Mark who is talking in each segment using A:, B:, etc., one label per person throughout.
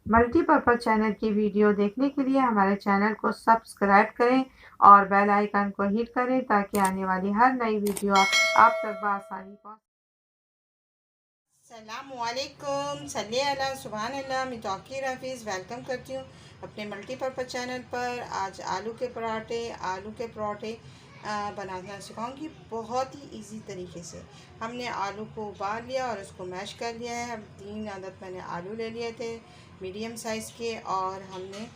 A: Multipurpose channel की video देखने के लिए हमारे चैनल को सब्सक्राइब करें और बेल आइकन को हिट करें ताकि आने वाली हर नई वीडियो आप तक बआसानी पहुँच।
B: अस्सलामुअलैकुम, सल्ली अला सुभान अल्लाह। मैं तौकीर हफीज़ वेलकम करती हूँ अपने मल्टीपर्पज़ चैनल पर। आज आलू के पराठे बनाना सिखाऊंगी बहुत ही इजी तरीके से। हमने आलू को उबाल लिया और उसको मैश कर लिया है। हम 3 अदद मैंने आलू ले लिए थे मीडियम साइज़ के, और हमने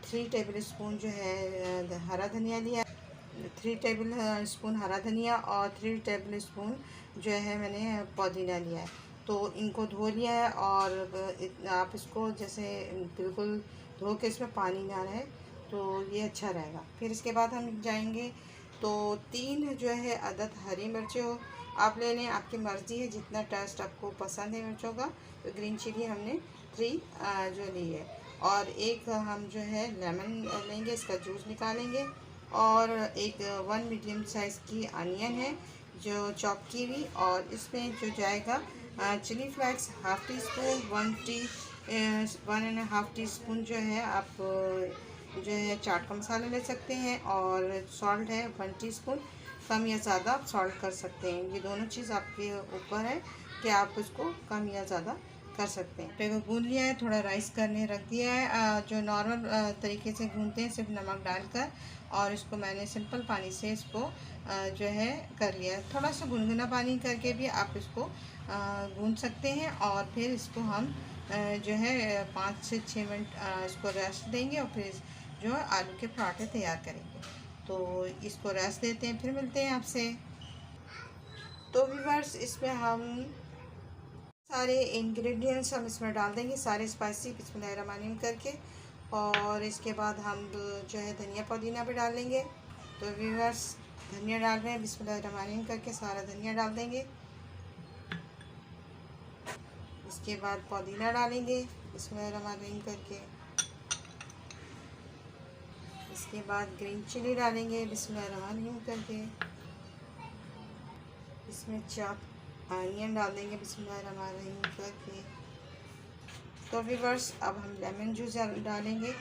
B: 3 टेबल स्पून जो है हरा धनिया लिया, 3 टेबल स्पून हरा धनिया और 3 टेबल स्पून जो है मैंने पुदीना लिया है। तो इनको धो लिया है, और आप इसको जैसे बिल्कुल धो के इसमें पानी ना रहे तो ये अच्छा रहेगा। फिर इसके बाद हम जाएंगे तो 3 जो है अदद हरी मिर्चें हो आप ले लें, आपकी मर्ज़ी है जितना टेस्ट आपको पसंद है मिर्चों का। तो ग्रीन चिली हमने 3 जो ली है, और एक हम जो है लेमन लेंगे, इसका जूस निकालेंगे, और एक 1 मीडियम साइज़ की अनियन है जो चॉप की हुई, और इसमें जो जाएगा chilli flakes half teaspoon, 1.5 teaspoon जो है आप जो है चाट का मसाला ले सकते हैं, और सॉल्ट है 1 टीस्पून। कम या ज़्यादा आप सॉल्ट कर सकते हैं, ये दोनों चीज़ आपके ऊपर है कि आप उसको कम या ज़्यादा कर सकते हैं। आटे को गूंद लिया है, थोड़ा राइस करने रख दिया है, जो नॉर्मल तरीके से गूंदते हैं सिर्फ नमक डालकर, और इसको मैंने सिंपल पानी से इसको जो है कर लिया है। थोड़ा सा गुनगुना पानी करके भी आप इसको गूंद सकते हैं, और फिर इसको हम जो है 5 से 6 मिनट इसको रेस्ट देंगे, और फिर जो है आलू के पराठे तैयार करेंगे। तो इसको रेस्ट देते हैं, फिर मिलते हैं आपसे। तो व्यूअर्स, इसमें हम सारे इंग्रेडिएंट्स हम इसमें डाल देंगे, सारे स्पाइसी बिस्मिल्लाहिर्रहमानिर्रहीम करके, और इसके बाद हम जो है धनिया पुदीना भी डाल लेंगे। तो व्यूअर्स, धनिया डाल रहे हैं, बिस्मिल्लाहिर्रहमानिर्रहीम करके सारा धनिया डाल देंगे। इसके बाद पुदीना डालेंगे बिस्मिल्लाहिर्रहमानिर्रहीम करके। इसके बाद ग्रीन चिली डालेंगे बिस्मिल्लाहिर्रहमानिर्रहीम करके। इसमें चॉप अनियन डाल देंगे बिस्मिल्लाहिर्रहमानिर्रहीम करके। तो व्यूअर्स, अब हम लेमन जूस डालेंगे,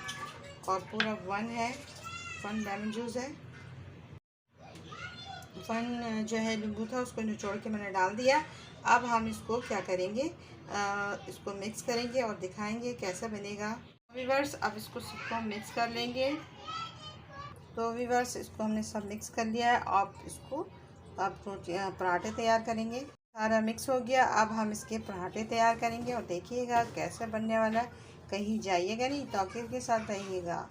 B: और पूरा 1 लेमन जूस है, 1 जो है नींबू था उसको निचोड़ के मैंने डाल दिया। अब हम इसको क्या करेंगे, इसको मिक्स करेंगे और दिखाएंगे कैसा बनेगा। व्यूअर्स, अब इसको सबको मिक्स कर लेंगे। तो व्यूअर्स, इसको हमने सब मिक्स कर लिया है। आप इसको अब पराठे तैयार करेंगे। सारा मिक्स हो गया, अब हम इसके पराठे तैयार करेंगे, और देखिएगा कैसा बनने वाला है। कहीं जाइएगा नहीं, तौकीर के साथ रहिएगा।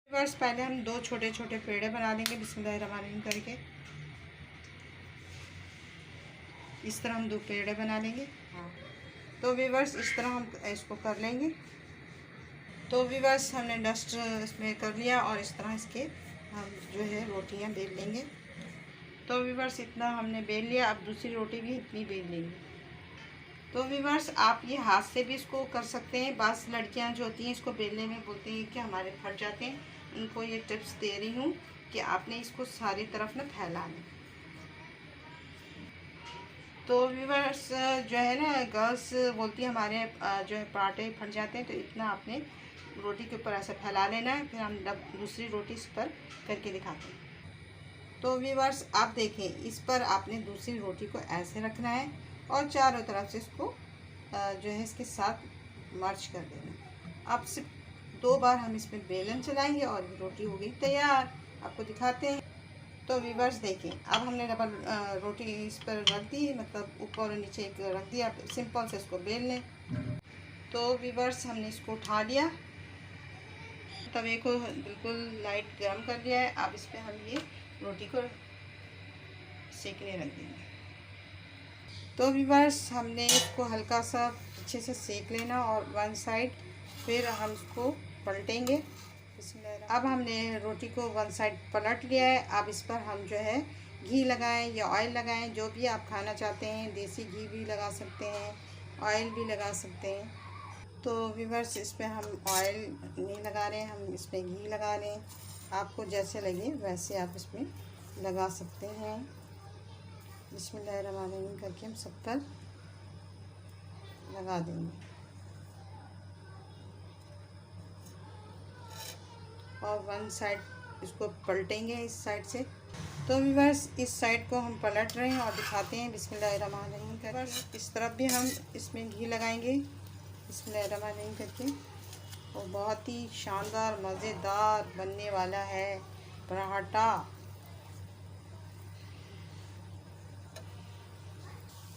B: व्यूअर्स, पहले हम 2 छोटे छोटे पेड़े बना लेंगे बिस्मिल्लाहिर्रहमानिर्रहीम करके। इस तरह हम 2 पेड़े बना लेंगे। हाँ, तो व्यूअर्स, इस तरह हम इसको कर लेंगे। तो व्यूअर्स, हमने डस्ट इसमें कर लिया, और इस तरह इसके हम जो है रोटियां बेल लेंगे। तो व्यूअर्स, इतना हमने बेल लिया, अब दूसरी रोटी भी इतनी बेल लेंगे। तो व्यूअर्स, आप ये हाथ से भी इसको कर सकते हैं। बस लड़कियां जो होती हैं इसको बेलने में बोलती हैं कि हमारे फट जाते हैं। उनको ये टिप्स दे रही हूँ कि आपने इसको सारी तरफ में फैलाना। तो व्यूअर्स, जो है ना, गर्ल्स बोलती है हमारे जो है पराठे फट जाते हैं, तो इतना आपने रोटी के ऊपर ऐसा फैला लेना है। फिर हम दूसरी रोटी इस पर करके दिखाते हैं। तो व्यूअर्स, आप देखें, इस पर आपने दूसरी रोटी को ऐसे रखना है, और चारों तरफ से इसको जो है इसके साथ मर्ज कर देना। अब सिर्फ 2 बार हम इसमें बेलन चलाएंगे और रोटी हो गई तैयार। आपको दिखाते हैं। तो व्यूअर्स देखें, अब हमने डबल रोटी इस पर रख दी, मतलब ऊपर और नीचे एक रख दिया। सिंपल से इसको बेल लें। तो व्यूअर्स, हमने इसको उठा लिया, तवे को बिल्कुल लाइट गर्म कर लिया है। अब इस पर हम ये रोटी को सेकने रख देंगे। तो व्यूअर्स, हमने इसको हल्का सा अच्छे से सेक लेना, और 1 साइड, फिर हम इसको पलटेंगे। अब हमने रोटी को 1 साइड पलट लिया है। अब इस पर हम जो है घी लगाएं या ऑयल लगाएं, जो भी आप खाना चाहते हैं। देसी घी भी लगा सकते हैं, ऑयल भी लगा सकते हैं। तो व्यूअर्स, इस पर हम ऑयल नहीं लगा रहे हैं, हम इसमें घी लगा रहे हैं। आपको जैसे लगे वैसे आप इसमें लगा सकते हैं। बिस्मिल्लाहिर्रहमानिर्रहीम करके हम सब पर लगा देंगे। और वन साइड इसको पलटेंगे इस साइड से। तो व्यूअर्स इस साइड को हम पलट रहे हैं और दिखाते हैं बिस्मिल्लाहिर्रहमानिर्रहीम करके। इस तरफ भी हम इसमें घी लगाएंगे बिस्मिल्लाहिर्रहमानिर्रहीम करके। और बहुत ही शानदार मज़ेदार बनने वाला है पराठा।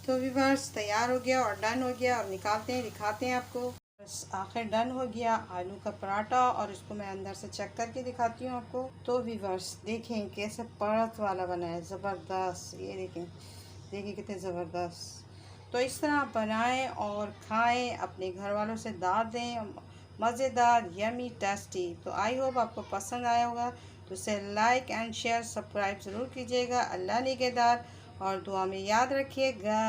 B: तो व्यूअर्स तैयार हो गया और डन हो गया और निकालते हैं, दिखाते हैं आपको। बस आखिर डन हो गया आलू का पराठा और इसको मैं अंदर से चेक करके दिखाती हूँ आपको। तो व्यूअर्स देखें कैसे परत वाला बना है, ज़बरदस्त। ये देखें, देखिए कितने ज़बरदस्त। तो इस तरह आप बनाएं और खाएं, अपने घर वालों से दाद दें। मज़ेदार, यमी, टेस्टी। तो आई होप आपको पसंद आया होगा। तो इसे लाइक एंड शेयर सब्सक्राइब ज़रूर कीजिएगा। अल्लाह निगहदार और दुआ में याद रखिएगा।